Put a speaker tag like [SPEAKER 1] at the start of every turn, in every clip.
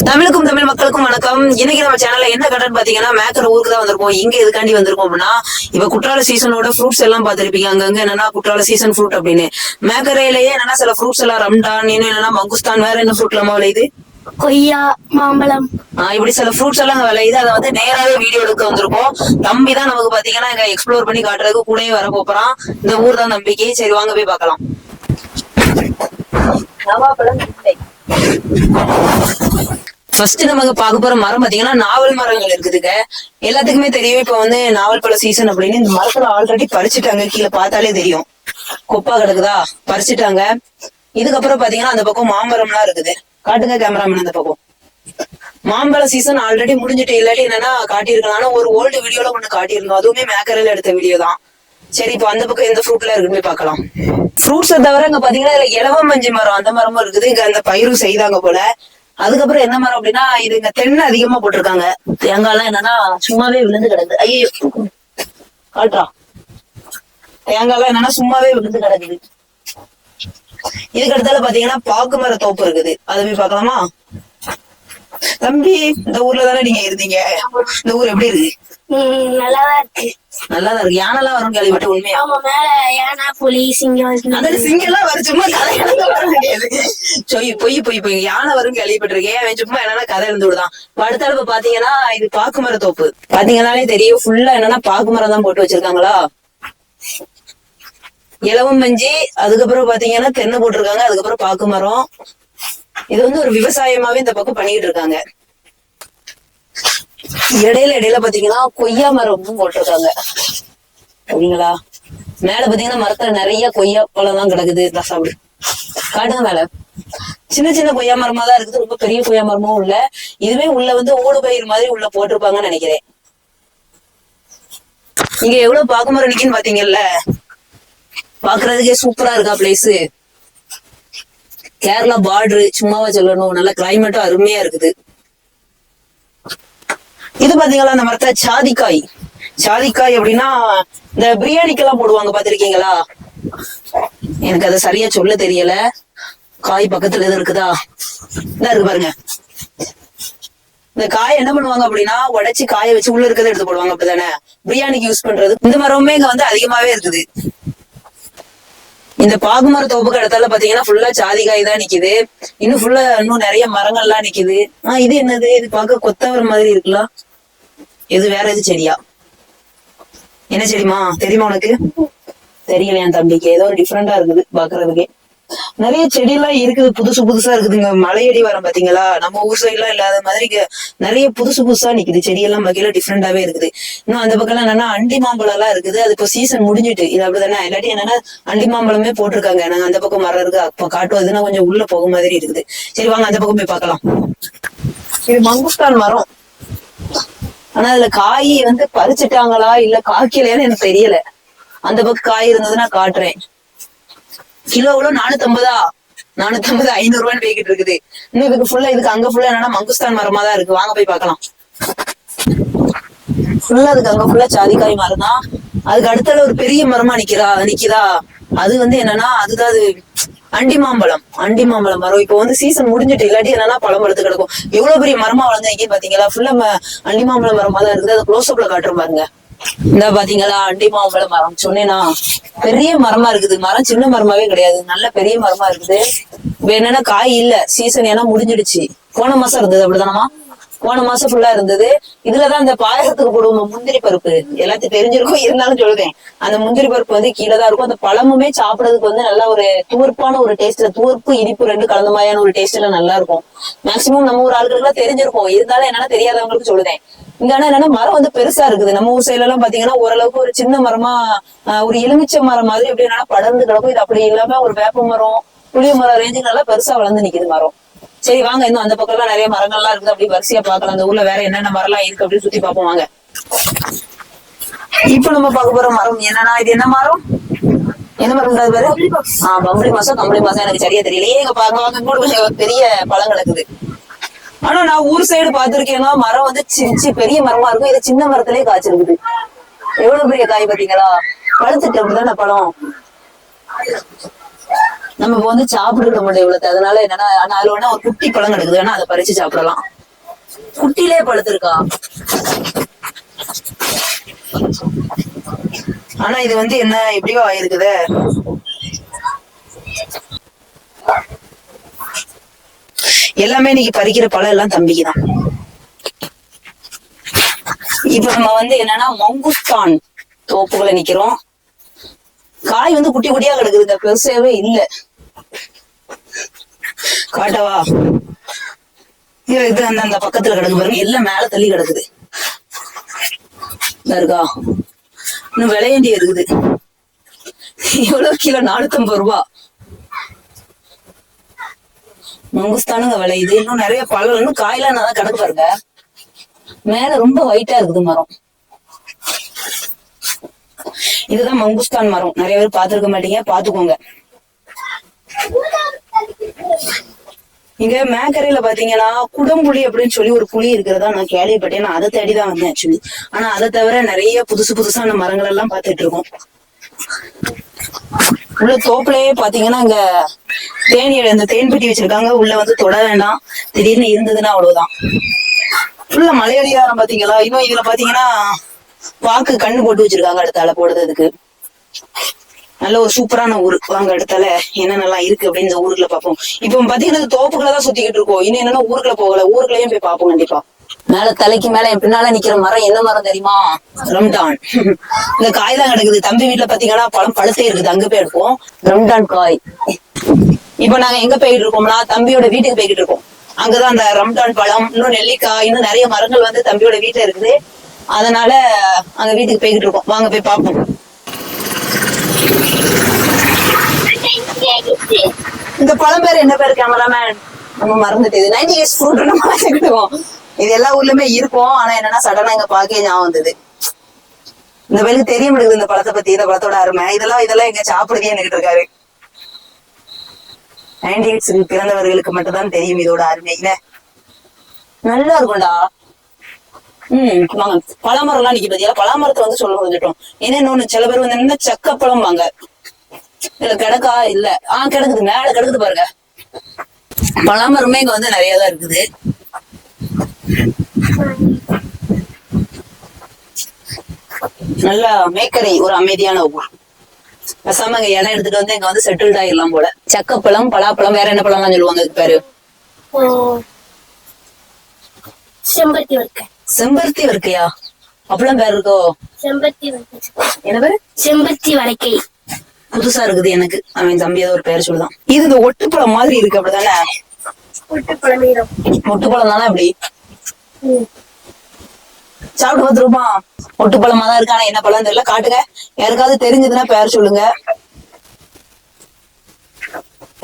[SPEAKER 1] தமிழுக்கும் தமிழ் மக்களுக்கும் வணக்கம். இன்னைக்கு நம்ம சேனல்ல என்ன கடன் பாத்தீங்கன்னா மேக்கர் ஊருக்கு தான் வந்திருக்கோம். இங்க எதுக்காண்டி வந்திருக்கோம் அப்படின்னா, இப்ப குற்றால சீசனோட ஃப்ரூட்ஸ் எல்லாம் பாத்திருப்பீங்க. அங்கங்க என்னன்னா குற்றால சீசன் ஃப்ரூட் அப்படின்னு மேக்கரையிலேயே என்னன்னா சில ஃப்ரூட்ஸ் எல்லாம் ரம்டான், இன்னும் என்னன்னா மங்குஸ்தான், வேற என்ன ஃப்ரூட் எல்லாம் விளையுது,
[SPEAKER 2] கொய்யா, மாம்பழம்,
[SPEAKER 1] இப்படி சில ஃப்ரூட்ஸ் எல்லாம் விளையுது. அதை வந்து நேராவே வீடியோ எடுக்க வந்திருக்கோம். தம்பி தான் நமக்கு பாத்தீங்கன்னா இங்க எக்ஸ்ப்ளோர் பண்ணி காட்டுறதுக்கு கூடயே வர போறான். இந்த ஊர் தான் தம்பிக்கு. சரி வாங்க போய் பார்க்கலாம். ஃபர்ஸ்ட் நமக்கு பார்க்க போற மரம் பாத்தீங்கன்னா நாவல் மரங்கள் இருக்குதுங்க. எல்லாத்துக்குமே தெரியும் இப்ப வந்து நாவல் பழ சீசன் அப்படின்னு. இந்த மரத்துல ஆல்ரெடி பறிச்சுட்டாங்க. கீழே பார்த்தாலே தெரியும் கொப்பா கிடக்குதா, பறிச்சுட்டாங்க. இதுக்கப்புறம் பாத்தீங்கன்னா அந்த பக்கம் மாமரம்லாம் இருக்குது. காட்டுங்க கேமராமேன். அந்த பக்கம் மாம்பழ சீசன் ஆல்ரெடி முடிஞ்சிட்டு, இல்லாட்டி என்னன்னா காட்டியிருக்கலாம். ஆனா ஒரு ஓல்டு வீடியோல ஒண்ணு காட்டியிருந்தோம், அதுவுமே மேக்கரையில எடுத்த வீடியோ தான். சரி இப்ப அந்த பக்கம் எந்த ஃப்ரூட்ல இருக்குன்னு போய் பார்க்கலாம். ஃப்ரூட்ஸை தவிர இங்க பாத்தீங்கன்னா இதுல இலவம் மஞ்சி மரம், அந்த மரமும் இருக்குது. இங்க அந்த பயிரும் செய்தாங்க போல. அதுக்கப்புறம் என்ன மரம் அப்படின்னா, இது இங்க தென்னை அதிகமா போட்டிருக்காங்க. தேங்காய் எல்லாம் என்னன்னா சும்மாவே விழுந்து கிடக்குது. ஐயோ காட்டுறா. தேங்காய் எல்லாம் என்னன்னா சும்மாவே விழுந்து கிடக்குது. இதுக்கு அடுத்தால பாத்தீங்கன்னா பாக்கு மர தோப்பு இருக்குது. அதை போய் பார்க்கலாமா? தம்பி இந்த ஊர்ல தானே நீங்க இருந்தீங்க, இந்த ஊர் எப்படி இருக்கு?
[SPEAKER 2] நல்லாதான் இருக்கு.
[SPEAKER 1] நல்லாதான் இருக்கு. யானை எல்லாம் வரும் கேள்விப்பட்ட உண்மையா?
[SPEAKER 2] யானை, புலி, சிங்கம்.
[SPEAKER 1] அந்த சிங்கம் எல்லாம் வரும், சும்மா கதை வர முடியாது. பொய் பொய் பொய். யானை வரும் கேள்விப்பட்டிருக்கேன். அவன் சும்மா என்னன்னா கதை இருந்து விடுதான். அடுத்த பாத்தீங்கன்னா இது பாக்கு மர தோப்பு. பாத்தீங்கன்னாலே தெரியும், ஃபுல்லா என்னன்னா பாக்கு மரம் தான் போட்டு வச்சிருக்காங்களா. இலவம் மஞ்சி, அதுக்கப்புறம் பாத்தீங்கன்னா தென்னை போட்டிருக்காங்க, அதுக்கப்புறம் பாக்கு மரம். இது வந்து ஒரு விவசாயமாவே இந்த பக்கம் பண்ணிட்டு இருக்காங்க. இடையில பாத்தீங்கன்னா கொய்யா மரமும் போட்டிருக்காங்க. சரிங்களா? மேல பாத்தீங்கன்னா மரத்துல நிறைய கொய்யா பழம் தான் கிடக்குது. சாப்பிடு காட்டுங்க. மேல சின்ன சின்ன கொய்யா மரமா தான் இருக்குது, ரொம்ப பெரிய கொய்யா மரமும் இல்ல. இதுவே உள்ள வந்து ஓடு பயிர் மாதிரி உள்ள போட்டிருப்பாங்கன்னு நினைக்கிறேன். இங்க எவ்வளவு பாக்கு மரம் நிக்குன்னு பாத்தீங்கல்ல, பாக்குறதுக்கே சூப்பரா இருக்கா பிளேஸ். கேரளா பார்டரு, சும்மாவா சொல்லணும். நல்ல கிளைமேட்டும் அருமையா இருக்குது. இது பாத்தீங்களா அந்த மரத்துல சாதிக்காய். சாதிக்காய் அப்படின்னா இந்த பிரியாணிக்கெல்லாம் போடுவாங்க, பாத்திருக்கீங்களா? எனக்கு அதை சரியா சொல்ல தெரியல. காய் பக்கத்துல எது இருக்குதா? இதான் இருக்கு பாருங்க. இந்த காய் என்ன பண்ணுவாங்க அப்படின்னா உடைச்சு காய வச்சு உள்ள இருக்கிறத எடுத்து போடுவாங்க. அப்படித்தானே பிரியாணிக்கு யூஸ் பண்றது. இந்த மரமுமே இங்க வந்து அதிகமாவே இருக்குது. இந்த பாகுமர தோப்புக்கு இடத்துல பாத்தீங்கன்னா ஃபுல்லா சாதிக்காய் தான் நிக்குது. இன்னும் நிறைய மரங்கள்லாம் நிக்குது. இது என்னது? இது பார்க்க கொத்தவர மாதிரி இருக்குல்ல. இது வேற எது செடியா? என்ன செடிமா தெரியுமா உனக்கு? தெரியல என் தம்பிக்கு. ஏதோ ஒரு டிஃப்ரெண்டா இருக்குது பாக்குறதுக்கே. நிறைய செடி எல்லாம் இருக்குது, புதுசு புதுசா இருக்குதுங்க. மலையடி வரம் பாத்தீங்களா, நம்ம ஊர் சைடு எல்லாம் இல்லாத மாதிரி நிறைய புதுசு புதுசா நிக்குது. செடியெல்லாம் வகையில டிஃப்ரெண்டாவே இருக்குது. இன்னும் அந்த பக்கம் எல்லாம் என்னன்னா அண்டி மாம்பழம் எல்லாம் இருக்குது. அது இப்போ சீசன் முடிஞ்சிட்டு. இது அப்படிதானே. இல்லாட்டி என்னன்னா அண்டி மாம்பழமே போட்டிருக்காங்க. நாங்க அந்த பக்கம் மரம் இருக்கு, அப்ப காட்டுவதுன்னா கொஞ்சம் உள்ள போக மாதிரி இருக்குது. சரி வாங்க அந்த பக்கம் போய் பார்க்கலாம். இது மங்குஸ்தான் மரம். ஆனா அதுல காய் வந்து பறிச்சுட்டாங்களா இல்ல காய்க்கலையான்னு எனக்கு தெரியல. அந்த பக்கம் காய் இருந்ததுன்னா காட்டுறேன். கிலோ எவ்வளவு? 450 500 ரூபான்னு போய்கிட்டு இருக்குது. இன்னும் இதுக்கு ஃபுல்லா, இதுக்கு அங்க ஃபுல்லா என்னன்னா மங்குஸ்தான் மரமா தான் இருக்கு. வாங்க போய் பார்க்கலாம். ஃபுல்லா அதுக்கு அங்க ஃபுல்லா சாதிக்காய் மரம் தான். அதுக்கு அடுத்தால ஒரு பெரிய மரமா நிக்குதா. அது வந்து என்னன்னா அதுதான் அது அண்டி மாம்பழம் மரம். இப்போ வந்து சீசன் முடிஞ்சிட்டு, இல்லாட்டி என்னன்னா பழம் பழுத்து கிடக்கும். எவ்வளவு பெரிய மரமா வளர்ந்து பாத்தீங்களா. ஃபுல்லா அண்டி மாம்பழம் மரமா தான் இருக்குது. அதை க்ளோஸ் அப்ல காட்டுற பாருங்க. இந்த பாத்தீங்களா அண்டி மாம்பழ மரம். சொன்னேன்னா பெரிய மரமா இருக்குது. மரம் சின்ன மரமாவே கிடையாது, நல்ல பெரிய மரமா இருக்குது. இப்ப என்னன்னா காய் இல்ல, சீசன் ஏன்னா முடிஞ்சிடுச்சு. போன மாசம் இருந்தது அப்படிதானமா? போன மாசம் ஃபுல்லா இருந்தது. இதுலதான் இந்த பாயசத்துக்கு போடுவோம் முந்திரி பருப்பு. எல்லாத்தையும் தெரிஞ்சிருக்கும், இருந்தாலும் சொல்லுவேன். அந்த முந்திரி பருப்பு வந்து கீழே தான் இருக்கும். அந்த பழமுமே சாப்பிடறதுக்கு வந்து நல்லா ஒரு துவர்ப்பான ஒரு டேஸ்ட்ல, துவர்ப்பு இனிப்பு ரெண்டு கலந்த மாதிரியான ஒரு டேஸ்ட்ல நல்லா இருக்கும். மேக்சிமம் நம்ம ஊர் ஆளுகளுக்கு எல்லாம் தெரிஞ்சிருக்கும், இருந்தாலும் என்னன்னா தெரியாதவங்களுக்கு சொல்லுவேன். இங்க ஆனா என்னன்னா மரம் வந்து பெருசா இருக்குது. நம்ம ஊர் சைடுல எல்லாம் பாத்தீங்கன்னா ஓரளவுக்கு ஒரு சின்ன மரமா, ஒரு எலுமிச்சை மரம் மாதிரி எப்படி என்னன்னா படர்ந்து கிடக்கும். இது அப்படி இல்லாம ஒரு வேப்ப மரம், புளிய மரம் ரேஞ்சுக்கு நல்லா பெருசா வளர்ந்து நிக்குது மரம். சரி வாங்க, இன்னும் அந்த பக்கம் எல்லாம் நிறைய மரங்கள்லாம் இருக்குது. அப்படி வரிசையா பாக்கலாம். அந்த ஊர்ல வேற என்னென்ன மரம் எல்லாம் இருக்கு அப்படின்னு சுத்தி பார்ப்போம் வாங்க. இப்ப நம்ம பார்க்க போற மரம் என்னன்னா, இது என்ன மரம்? என்ன மரம் பேரு? பம்பளி மாசம் கம்பளி மாசம் எனக்கு சரியா தெரியலையே. எங்க பாக்க பெரிய பழம் கிடக்குது. ஆனா நான் ஊர் சைடு பாத்திருக்கேன்னா மரம் வந்து பெரிய மரமா இருக்கும். இது சின்ன மரத்திலேயே காய்ச்சிருக்குது. எவ்வளவு பெரிய காய் பாத்தீங்களா. பழுத்துட்டு அப்படிதானே பழம். நம்ம இப்ப வந்து சாப்பிட்டு மாட்டோம் இவ்வளவு. அதனால என்னன்னா அதுல வேணா ஒரு குட்டி பழம் கிடக்குது, வேணா அதை பறிச்சு சாப்பிடலாம். குட்டிலே பழுத்திருக்கா? ஆனா இது வந்து என்ன எப்படியோ ஆயிருக்குதே. எல்லாமே இன்னைக்கு பறிக்கிற பழம் எல்லாம் தம்பிக்குதான். இப்ப நம்ம வந்து என்னன்னா மங்குஸ்தான் தோப்புகளை நிக்கிறோம். காய் வந்து குட்டி குட்டியா கிடக்குதுங்க, பெருசாவே இல்ல. காட்டவா? இது அந்த பக்கத்துல கிடக்கு பாருங்க, எல்லாம் மேல தள்ளி கிடக்குது. இருக்கா? இன்னும் விளையாண்டி இருக்குது. எவ்வளவு கிலோ? 450 ரூபா. மங்குஸ்தானுங்க விளையுது. இன்னும் நிறைய பழம், இன்னும் காயெல்லாம் நல்லா கிடக்கு பாருங்க. மேல ரொம்ப ஒயிட்டா இருக்குது மரம். இதுதான் மங்குஸ்தான் மரம். நிறைய பேர் பாத்துருக்க மாட்டீங்க, பாத்துக்கோங்க. இங்க மேக்கரையில பாத்தீங்கன்னா குடம்புளி அப்படின்னு சொல்லி ஒரு புளி இருக்கிறதா நான் கேள்விப்பட்டேன். நான் அதை தேடிதான் வந்தேன் ஆக்சுவலி. ஆனா அதை தவிர நிறைய புதுசான மரங்கள் எல்லாம் பாத்துட்டு இருக்கோம். உள்ள தோப்புலயே பாத்தீங்கன்னா இங்க இந்த தேன் பெட்டி வச்சிருக்காங்க. உள்ள வந்து தொட வேண்டாம், திடீர்னு இருந்ததுன்னா அவ்வளவுதான். ஃபுல்லா மலையடியாரம் பாத்தீங்களா? இன்னும் இதுல பாத்தீங்கன்னா வாக்கு கண்ணு போட்டு வச்சிருக்காங்க அடுத்தால போடுறதுக்கு. நல்ல ஒரு சூப்பரான ஊரு. வாங்க அடுத்தால என்னென்னலாம் இருக்கு அப்படின்னு இந்த ஊருக்குள்ள பாப்போம். இப்ப பாத்தீங்கன்னா தோப்புக்குள்ளதான் சுத்திக்கிட்டு இருக்கோம். இன்னும் என்னன்னா ஊருக்குள்ள போகல. ஊருக்குள்ளயும் போய் பாப்போம் கண்டிப்பா. மேல தலைக்கு மேல என் பின்னால நிக்கிற மரம் என்ன மரம் தெரியுமா? ரம்டான். இந்த காய் தான் கிடக்குது. தம்பி வீட்டுல பாத்தீங்கன்னா பழம் பழுத்தே இருக்குது. அங்க போய் எடுப்போம் ரம்டான் காய். இப்ப நாங்க எங்க போயிட்டு இருக்கோம்னா தம்பியோட வீட்டுக்கு போய்கிட்டு இருக்கோம். அங்கதான் அந்த ரம்டான் பழம், இன்னும் நெல்லிக்காய், இன்னும் நிறைய மரங்கள் வந்து தம்பியோட வீட்டுல இருக்குது. அதனால அங்க வீட்டுக்கு போய்கிட்டு இருக்கோம். வாங்க போய் பாப்போம். இந்த பழம் பேர் என்ன பேரு கேமராமேன்? நம்ம மறந்துட்டு 90 இயர்ஸ் ஃப்ரூட் நம்ம வச்சுக்கிட்டுவோம். இது எல்லா ஊர்லயுமே இருக்கும். ஆனா என்னன்னா சடனா இங்க பாக்க ஞாபகம் வந்தது. இந்த பேருக்கு தெரிய முடியுது இந்த பழத்தை பத்தி, இந்த பழத்தோட அருமை. இதெல்லாம் எங்க சாப்பிடுதே நின்றுட்டு இருக்காரு. 90 இயர்ஸ் பிறந்தவர்களுக்கு மட்டும்தான் தெரியும் இதோட அருமை. நல்லா இருக்கும்டா. வாங்க. பழமரம் எல்லாம் நிக்க பாத்தியா? பழமரத்தை வந்து சொல்ல முடிஞ்சிட்டோம். ஏன்னா இன்னொன்னு சில பேர் வந்து என்ன சக்கப்பழம் வாங்க. இல்ல கிடக்கா? இல்ல கிடக்குது, மேல கிடக்குது பாருங்க. பழமரமே இங்க வந்து நிறையதான் இருக்குது. நல்லா மேக்கரை, ஒரு அமைதியான ஊர். பேசாம இங்க இடம் எடுத்துட்டு வந்து இங்க வந்து செட்டில்ட் ஆயிடலாம் போல. சக்கப்பழம், பலாப்பழம், வேற என்ன பழம்லாம் சொல்லுவாங்க இதுக்கு பேரு? செம்பருத்தி வரைக்கையா? அப்பெல்லாம் பேர் இருக்கோ? என்ன பேரு?
[SPEAKER 2] செம்பருத்தி வரைக்கை.
[SPEAKER 1] புதுசா இருக்குது எனக்கு. அவன் தம்பி ஏதோ ஒரு பேர் சொல்லுதான். இது இந்த ஒட்டுப்பழம் மாதிரி இருக்கு, அப்படிதானே? ஒட்டுப்பழம் தானே? அப்படி சாப்பிட்டு பார்த்துருப்பா. ஒட்டுப்பழமா தான் இருக்கு. ஆனா என்ன பழம் தெரியல. காட்டுங்க, யாருக்காவது தெரிஞ்சதுன்னா பேர் சொல்லுங்க.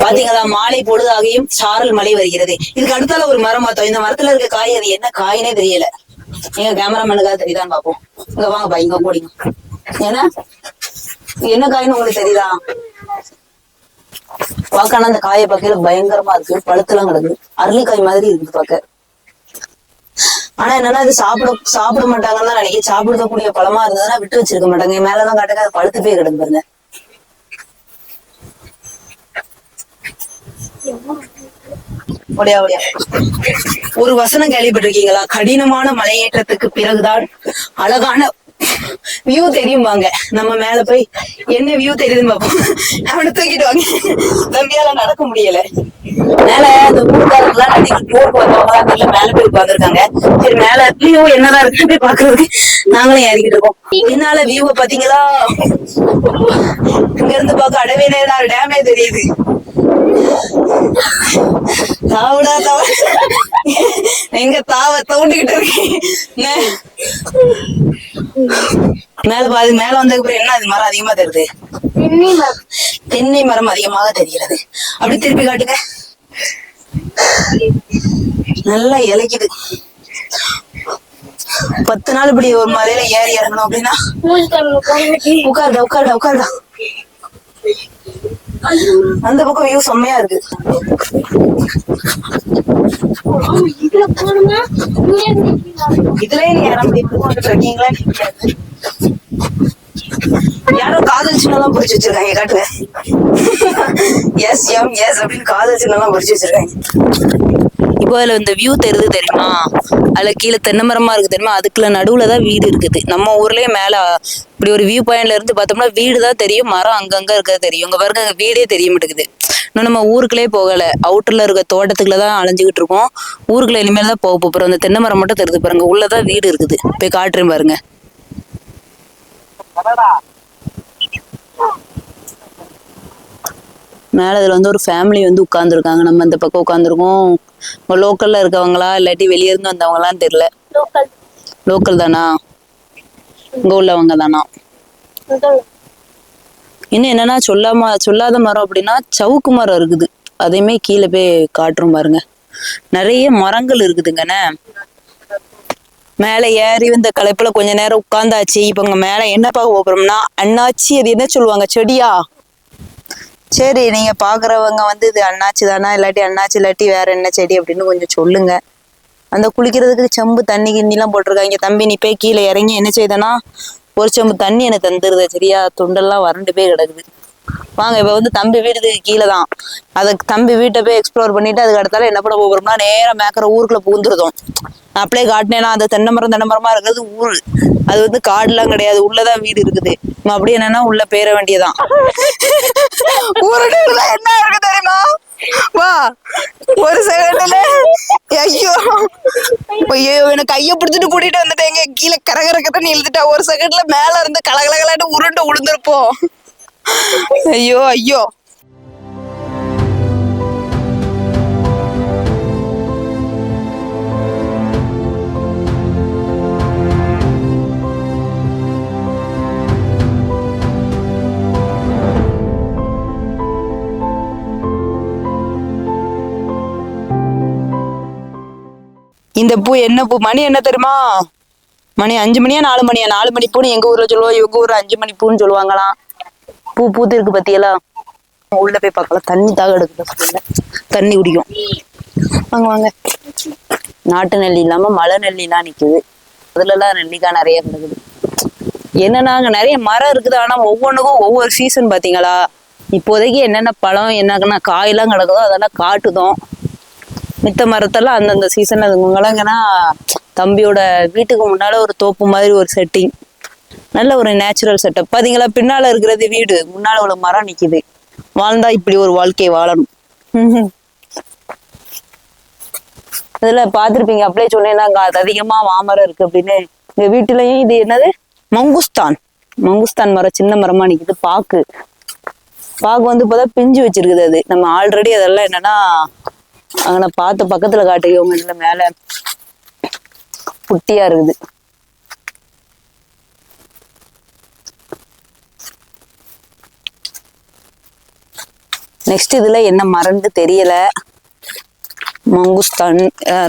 [SPEAKER 1] பாத்தீங்களா? மாலை பொழுதாகியும் சாரல் மழை வருகிறது. இதுக்கு அடுத்தால ஒரு மரம் பார்த்தோம். இந்த மரத்துல இருக்க காய் அது என்ன காயினே தெரியல. எங்க கேமராமேனுக்காவது தெரியுதான்னு பாப்போம். இங்க வாங்கப்பா, இங்க போடிங்க. ஏன்னா என்ன காயின்னு உங்களுக்கு தெரியுதா? பாக்கான அந்த காயை பார்க்கல பயங்கரமா இருக்கு. பழுத்தெல்லாம் கிடக்கு. அரளிக்காய் மாதிரி இருக்குது பாக்க. ஆனா என்னன்னா இது சாப்பிட மாட்டாங்கன்னு தான் நினைக்கிறேன். சாப்பிடக்கூடிய பழமா இருந்ததுன்னா விட்டு வச்சிருக்க மாட்டாங்க. மேலதான் காட்டுங்க, அது பழுத்து போய் கிடக்கு பாருங்க. ஒரு வசனம் கேள்விப்பட்டிருக்கீங்களா? கடினமான மலையேற்றத்துக்கு பிறகுதான் அழகான வியூ தெரியுமாங்க. நம்ம மேல போய் என்ன வியூ தெரியுதுன்னு பாப்போம். அவனை தூக்கிட்டு வாங்க. தம்பியால நடக்க முடியல. மேல இந்த ஊருக்காரங்களாம் டூருக்கு வந்தவங்க மேல போய் உட்காந்துருக்காங்க. சரி மேல வியூ என்னதான் இருக்கு போய் பாக்குறதுக்கு நாங்களும் ஏறிக்கிட்டு இருக்கோம். பின்னால வியூவை பாத்தீங்களா? இங்க இருந்து பாக்க அடவேனேனார் டேமே தெரியுது. தாவடா தாவ எங்க தாவ தோண்டிக்கிட்டு இருக்கேன். மேல பாதி மேல வந்ததுக்கு அப்புறம் என்ன அது மரம் அதிகமா தெரியுது? தென்னை மரம் அதிகமாக தெரிகிறது. அப்படி திருப்பி காட்டுங்க. நல்லா இலைக்குது. 10 நாள் இப்படி ஒரு மலையில ஏறி இறங்கணும் அப்படின்னா உட்காருடா. அந்த பக்கம் வியூ செம்மையா இருக்கு. இதுலயே நீ இற முடியும். யாரோ காதல் சின்னலாம் பொறிச்சு வச்சிருக்காங்க. காட்டுங்க. எஸ் அப்படின்னு காதல் சின்னலாம் பொறிச்சு வச்சிருக்காங்க. இப்போ அதுல இந்த வியூ தெரியுது தெரியுமா, அதுல கீழே தென்னை மரமா இருக்கு தெரியுமா, அதுக்குள்ள நடுவுல தான் வீடு இருக்குது. நம்ம ஊர்லயே மேல இப்படி ஒரு வியூ பாயிண்ட்ல இருந்து பார்த்தோம்னா வீடு தான் தெரியும், மரம் அங்கங்க இருக்கிறது தெரியும். இங்க பாருங்க அங்க வீடே தெரிய மாட்டேங்குது. இன்னும் நம்ம ஊருக்குள்ளே போகல, அவுட்டர்ல இருக்க தோட்டத்துக்குள்ள தான் அலைஞ்சுக்கிட்டு இருக்கோம். ஊருக்குள்ள இனிமேல் தான் போக போறோம். அந்த தென்னை மரம் மட்டும் தெரியுது பாருங்க, உள்ளதான் வீடு இருக்குது. போய் காட்டுறேன் பாருங்க. மேல இதுல வந்து ஒரு ஃபேமிலி வந்து உட்கார்ந்துருக்காங்க. நம்ம இந்த பக்கம் உட்காந்துருக்கோம். லோக்கல்ல இருக்கவங்களா இல்லாட்டி வெளியே இருந்து வந்தவங்களான்னு தெரியல. லோக்கல் தானா, இங்க உள்ளவங்க தானா. இன்னும் என்னன்னா சொல்லாத மரம் அப்படின்னா சவுக்கு மரம் இருக்குது. அதையுமே கீழே போய் காட்டுறோம் பாருங்க. நிறைய மரங்கள் இருக்குதுங்கண்ணே. மேல ஏறி வந்த களைப்புல கொஞ்ச நேரம் உட்கார்ந்தாச்சு. இப்ப இங்க மேல என்ன பார்க்க போறோம்னா, அண்ணாச்சி அது என்ன சொல்லுவாங்க, செடியா? சரி, நீங்க பாக்குறவங்க வந்து இது அண்ணாச்சி தானா இல்லாட்டி அண்ணாச்சி இல்லாட்டி வேற என்ன செடி அப்படின்னு கொஞ்சம் சொல்லுங்க. அந்த குளிக்கிறதுக்கு செம்பு தண்ணி கிண்ணிலாம் போட்டிருக்காங்க. தம்பி நீ போய் கீழே இறங்கி என்ன செய்தனா ஒரு செம்பு தண்ணி எனக்கு தந்துருது சரியா, தொண்டெல்லாம் வறண்டு போய் கிடக்குது. வாங்க இப்ப வந்து தம்பி வீட்டுக்கு கீழே தான். அதுக்கு தம்பி வீட்டை போய் எக்ஸ்ப்ளோர் பண்ணிட்டு அதுக்கு அடுத்தால என்ன பண்ண போறோம்னா நேரம் மேக்கிற ஊருக்குள்ள பூந்துருதோம். அப்படியே காட்டினேன்னா அந்த தென்னை மரமா இருக்கிறது ஊரு. அது வந்து காடுலாம் கிடையாது, உள்ளதான் வீடு இருக்குது. நம்ம அப்படியே என்னன்னா உள்ள பேர வேண்டியதான். ஊருக்குள்ள என்ன இருக்கு தெரியுமா? வா ஒரு செகண்ட்ல ஐயோ ஐயோ எனக்கு கைய பிடிச்சிட்டு கூட்டிட்டு வந்துட்டேங்க. கீழே கரகரக்கத்தை இழுத்துட்டா. ஒரு செகண்ட்ல மேல இருந்து கலகலகலான்னு உருண்டு உளுந்துருப்போம். ஐயோ ஐயோ. இந்த பூ என்ன பூ? மணி என்ன தெரியுமா? மணி 5 மணியா 4 மணியா? 4 மணி பூன்னு எங்க ஊர்ல சொல்லுவோம், இவங்க ஊர்ல 5 மணி பூன்னு சொல்லுவாங்களாம். பூ பூத்து இருக்கு பத்தியெல்லாம். உள்ள போய் பார்க்கலாம். தண்ணி தாக எடுக்குது, தண்ணி குடிக்கும். வாங்க வாங்க. நாட்டு நெல்லி இல்லாம மலை நெல்லிலாம் நிக்குது. அதுல எல்லாம் நெல்லிக்காய் நிறைய கிடக்குது. என்னன்னா அங்க நிறைய மரம் இருக்குது. ஆனா ஒவ்வொன்றுக்கும் ஒவ்வொரு சீசன் பாத்தீங்களா. இப்போதைக்கு என்னென்ன பழம் என்னன்னா காயெல்லாம் கிடக்குதோ அதெல்லாம் காட்டுதோம். மித்த மரத்தெல்லாம் அந்தந்த சீசன்ல அதுங்களாங்கன்னா தம்பியோட வீட்டுக்கு முன்னால ஒரு தோப்பு மாதிரி ஒரு செட்டிங், நல்ல ஒரு நேச்சுரல் செட்டப். பாத்தீங்களா பின்னால இருக்கிறது வீடு, முன்னால ஒரு மரம் நிக்குது. வாழ்ந்தா இப்படி ஒரு வாழ்க்கையை வாழணும். இதுல பாத்திருப்பீங்க, அப்படியே சொன்னேன்னா அங்க அது அதிகமா மாமரம் இருக்கு அப்படின்னு. எங்க வீட்டுலயும் இது என்னது மங்குஸ்தான் மரம், சின்ன மரமா நிக்குது. பாக்கு வந்து இப்பதான் பிஞ்சு வச்சிருக்குது. அது நம்ம ஆல்ரெடி அதெல்லாம் என்னன்னா அங்க பார்த்த பக்கத்துல காட்டுறவங்க இதுல மேல குட்டியா இருக்குது. நெக்ஸ்ட் இதுல என்ன மரம்னு தெரியல. மங்குஸ்தான்,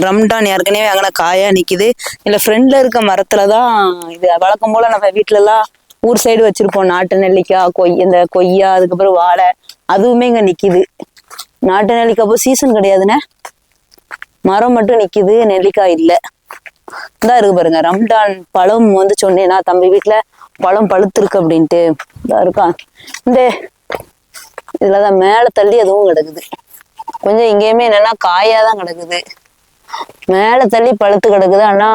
[SPEAKER 1] ரம்டான் ஏற்கனவே அங்கே காயா நிக்குது. இல்ல ஃப்ரெண்ட்ல இருக்க மரத்துலதான் இது. வழக்கம் போல நம்ம வீட்டுல எல்லாம் ஊர் சைடு வச்சிருப்போம் நாட்டு நெல்லிக்காய், இந்த கொய்யா, அதுக்கப்புறம் வாழை, அதுவுமே இங்க நிக்குது. நாட்டு நெல்லிக்காய் அப்போ சீசன் கிடையாதுண்ணே, மரம் மட்டும் நிக்குது, நெல்லிக்காய் இல்ல. இதான் இருக்கு பாருங்க ரம்டான் பழம். வந்து சொன்னேன்னா தம்பி வீட்டுல பழம் பழுத்திருக்கு அப்படின்ட்டு இதான் இருக்கான். இந்த இதுலதான் மேல தள்ளி அதுவும் கிடக்குது. கொஞ்சம் இங்கேயுமே என்னன்னா காயாதான் கிடக்குது. மேல தள்ளி பழுத்து கிடக்குது. ஆனா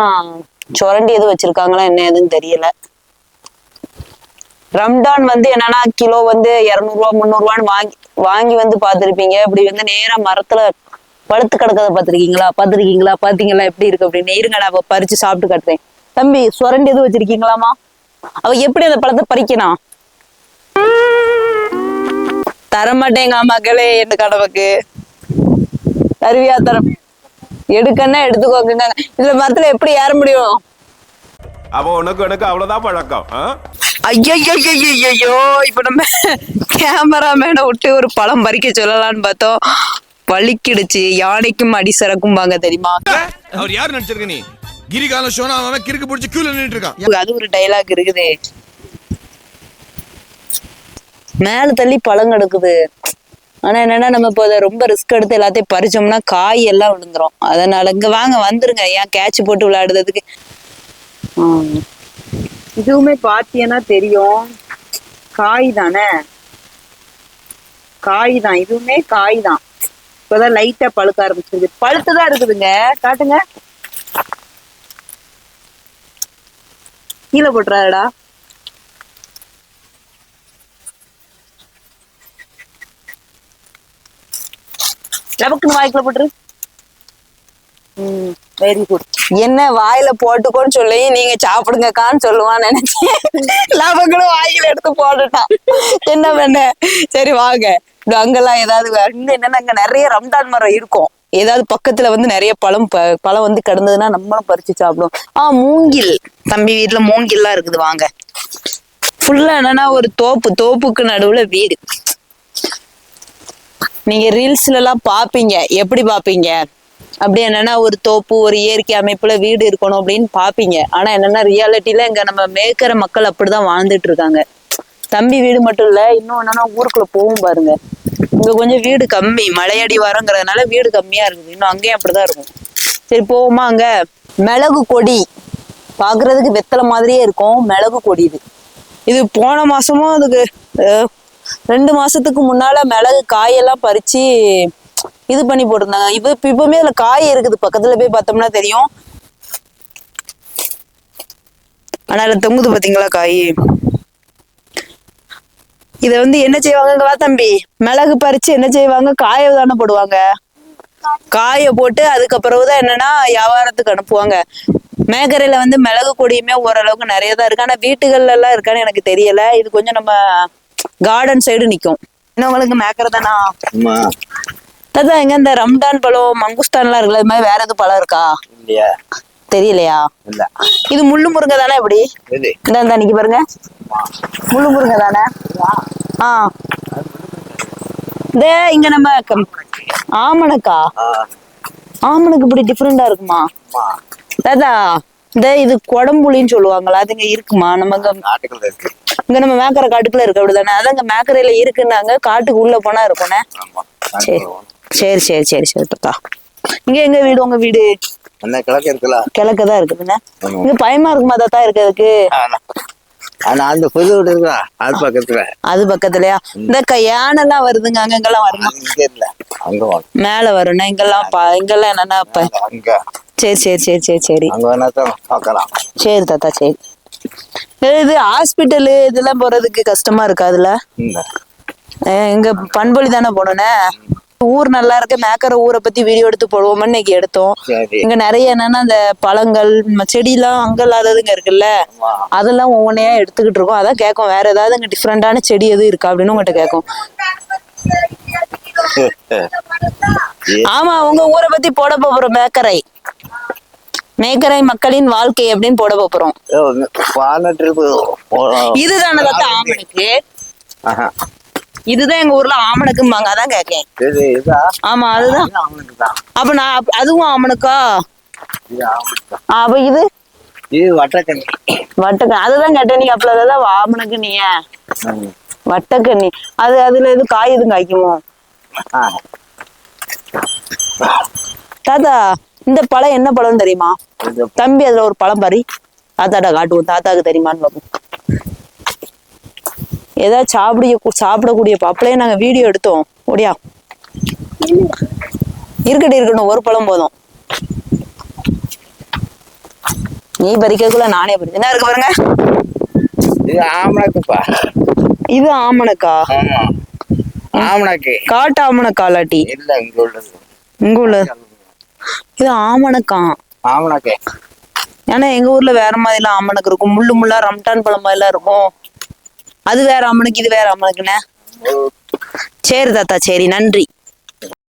[SPEAKER 1] சுரண்டி எதுவும் வச்சிருக்காங்களா என்ன எதுன்னு தெரியல. ரம்டான் வந்து என்னன்னா கிலோ வந்து 200 ரூபா 300 ரூபான்னு வாங்கி வந்து பாத்திருப்பீங்க. இப்படி வந்து நேரா மரத்துல பழுத்து கிடக்கத பாத்தீங்களா எப்படி இருக்கு அப்படின்னு. இருங்க நான் பறிச்சு சாப்பிட்டு காட்டுறேன். தம்பி சுரண்டி எதுவும் வச்சிருக்கீங்களாமா? அவ எப்படி அந்த பழத்தை பறிக்கணும்? தரமாட்டேங்க மகளே, என் கடவுக்கு தருவியா? தரம் எடுக்கன்னா எடுத்துக்கோங்க. இதுல மரத்துல எப்படி ஏற முடியும்?
[SPEAKER 3] அவ உனக்கு அவ்வளவுதான் பழக்கம்.
[SPEAKER 1] ஐயோ இப்ப நம்ம கேமராமேனை விட்டு ஒரு பழம் பறிக்க சொல்லலாம்னு பார்த்தோம், வலிக்கிடுச்சு. யானைக்கும் அடி சரக்கும் பாங்க தெரியுமா?
[SPEAKER 3] அவர் யார் நினைச்சிருக்க நீ? கிரிகால சோனா அவன் கிறுக்கு பிடிச்சி கியூல நின்னுட்டு இருக்கான்.
[SPEAKER 1] அது ஒரு டைலாக் இருக்குது. மேல தள்ளி பழம் கிடக்குது. ஆனா என்னன்னா நம்ம இப்போ அதை ரொம்ப ரிஸ்க் எடுத்து எல்லாத்தையும் பறிச்சோம்னா காய் எல்லாம் விழுந்துரும். அதனால இங்க வாங்க வந்துருங்க, ஏன் கேட்ச் போட்டு விளையாடுறதுக்கு. இதுவுமே பாத்தீங்கன்னா தெரியும், காய் தானே, காய் தான். இதுவுமே காய் தான். இப்பதான் லைட்டா பழுக்க ஆரம்பிச்சிருக்கு. பழுத்துதான் இருக்குதுங்க, காட்டுங்க. கீழே போட்டுறாடா. லபக்குன்னு வாய்க்குள்ள போட்டுரு. Very good. என்ன வாயில போட்டுக்கோன்னு சொல்லி நீங்க சாப்பிடுங்கக்கான்னு சொல்லுவான்னு நினைச்சேன். லபக்குன்னு வாயில எடுத்து போட்டுட்டான். என்ன பண்ண? சரி வாங்க, அங்கெல்லாம் ஏதாவது இங்க என்னன்னா அங்க நிறைய ரம்டான் மரம் இருக்கும். ஏதாவது பக்கத்துல வந்து நிறைய பழம் வந்து கிடந்ததுன்னா நம்மளும் பறிச்சு சாப்பிடுவோம். மூங்கில், தம்பி வீட்டுல மூங்கில்லாம் இருக்குது. வாங்க. ஃபுல்லா என்னன்னா ஒரு தோப்புக்கு நடுவுல வீடு. நீங்க ரீல்ஸ்ல எல்லாம் பாப்பீங்க, எப்படி பாப்பீங்க அப்படி என்னன்னா ஒரு தோப்பு, ஒரு இயற்கை அமைப்புல வீடு இருக்கணும் அப்படின்னு பாப்பீங்க. ஆனா என்னன்னா ரியாலிட்டியில இங்க நம்ம மேய்க்கிற மக்கள் அப்படிதான் வாழ்ந்துட்டு இருக்காங்க. தம்பி வீடு மட்டும் இல்ல, இன்னும் என்னன்னா ஊருக்குள்ள போகும் பாருங்க, இங்க கொஞ்சம் வீடு கம்மி, மலையடி வாரங்கிறதுனால வீடு கம்மியா இருக்குது. இன்னும் அங்கேயும் அப்படிதான் இருக்கும். சரி போவோமா? அங்க மிளகு கொடி பாக்குறதுக்கு வெத்தலை மாதிரியே இருக்கும். மிளகு கொடி இது போன மாசமும் அதுக்கு 2 மாசத்துக்கு முன்னால மிளகு காயெல்லாம் பறிச்சு இது பண்ணி போட்டிருந்தாங்க. இப்பவுமே அதுல காய் இருக்குது, பக்கத்துல போய் பார்த்தோம்னா தெரியும். ஆனா அதுல தொங்குது பாத்தீங்களா காய். இத வந்து என்ன செய்வாங்க, வா தம்பி, மிளகு பறிச்சு என்ன செய்வாங்க, காய தானே போடுவாங்க. காய போட்டு அதுக்கப்புறவுதான் என்னன்னா வியாபாரத்துக்கு அனுப்புவாங்க. மேகரையில வந்து மிளகு கொடியுமே ஓரளவுக்கு நிறையதான் இருக்கு. ஆனா வீட்டுகள்ல எல்லாம் இருக்கான்னு எனக்கு தெரியல. இது கொஞ்சம் நம்ம கார்டன் சைடு நிக்கும். என்ன உங்களுக்கு மேக்கரை தானா? அதான் எங்க இந்த ரம்டான் பழம், மங்குஸ்தான் எல்லாம் இருக்குல்ல, இது மாதிரி வேற எதுவும் பழம் இருக்கா? தெரியலையா? இது முள்ளு முருங்கை தானே? எப்படி இந்த அன்னைக்கு பாருங்க, முள்ளு முருங்கை தானே? இந்த இங்க நம்ம ஆமணக்கா, ஆமணக்கு இப்படி டிஃபரெண்டா இருக்குமா தாத்தா? இந்த இது கொடம்புளின்னு சொல்லுவாங்களா, அது இங்க இருக்குமா? நம்ம இங்க நம்ம மேக்கரை காட்டுக்குள்ள இருக்கு அப்படிதானே? அதான் இங்க மேக்கரையில இருக்குன்னாங்க, காட்டுக்கு உள்ள போனா இருக்கும்னே. சரி சரி சரி சரி சரி தாத்தா. இங்க எங்க வீடு? உங்க வீடு கிழக்குதான் இருக்குதுண்ணே. இங்க பயமா இருக்குமா தாத்தா இருக்கிறதுக்கு? அது பக்கத்துலயா? இந்த யானை எல்லாம் வருதுங்க, அங்க எங்கெல்லாம் வருமா? மேல வரும்னா இங்கெல்லாம் இங்கெல்லாம் என்னன்னா சரி சரி சரி சரி சரி சரி தாத்தா. சரி, இது ஹாஸ்பிட்டலு இதெல்லாம் போறதுக்கு கஷ்டமா இருக்காதுல்ல? இங்க பண்பொழி தானே போனோன்னே. ஊர் நல்லா இருக்கு, மேக்கரை ஊரை பத்தி வீடியோ எடுத்து போடுவோம்னு இன்னைக்கு எடுத்தோம். இங்க நிறைய என்னன்னா அந்த பழங்கள், செடி எல்லாம் அங்க இல்லாததுங்க இருக்குல்ல, அதெல்லாம் ஒவ்வொன்னையா எடுத்துக்கிட்டு இருக்கோம். அதான் கேட்கும், வேற ஏதாவது இங்க டிஃப்ரெண்டான செடி எதுவும் இருக்கா அப்படின்னு உங்ககிட்ட கேட்கும். ஆமா, உங்க ஊரை பத்தி போட போறோம். மேக்கரை மக்களின் வாழ்க்கை அப்படின்னு போட போறோம். இதுதானே தாத்தா ஆமணக்கு? இதுதான் எங்க ஊர்ல ஆமணக்கும்பாங்க, அதான் கேக்கேன். ஆமா அதுதான். அப்ப நான் அதுவும் ஆமணக்கா? அப்ப இது வட்டக்கண்ணி, அதுதான் கேட்டேன். நீங்க அப்ப அதான் ஆமணக்கு, நீ வட்டக்கண்ணி, அதுல எது காய் எதுவும் காய்க்குமோ தாத்தா? இந்த பழம் என்ன பழம் தெரியுமா தம்பி? அதுல ஒரு பழம் பாரு, தாத்தாடா காட்டுவோம், தாத்தாக்கு தெரியுமான்னு பார்ப்போம். ஏதாவது சாப்பிடக்கூடிய அப்பளையே நாங்க வீடியோ எடுத்தோம். ஓடியா இருக்கட்டும், ஒரு பழம் போதும். நீ பறிக்கக்குள்ள நானே பறிச்சேன். என்ன இருக்கு பாருங்க, இது ஆமணக்கா? காட்டு ஆமணக்கா இல்லாட்டி இங்க உள்ளது இது ஆமணக்கா? ஏன்னா எங்க ஊர்ல வேற மாதிரி எல்லாம் ஆமணக்கு இருக்கும், முள்ளு முள்ளா ரம்டான் பழம் மாதிரி எல்லாம் இருக்கும். அது வேற ஆமணக்கு, இது வேற ஆமணக்குண்ணே. சரி தாத்தா, சரி, நன்றி.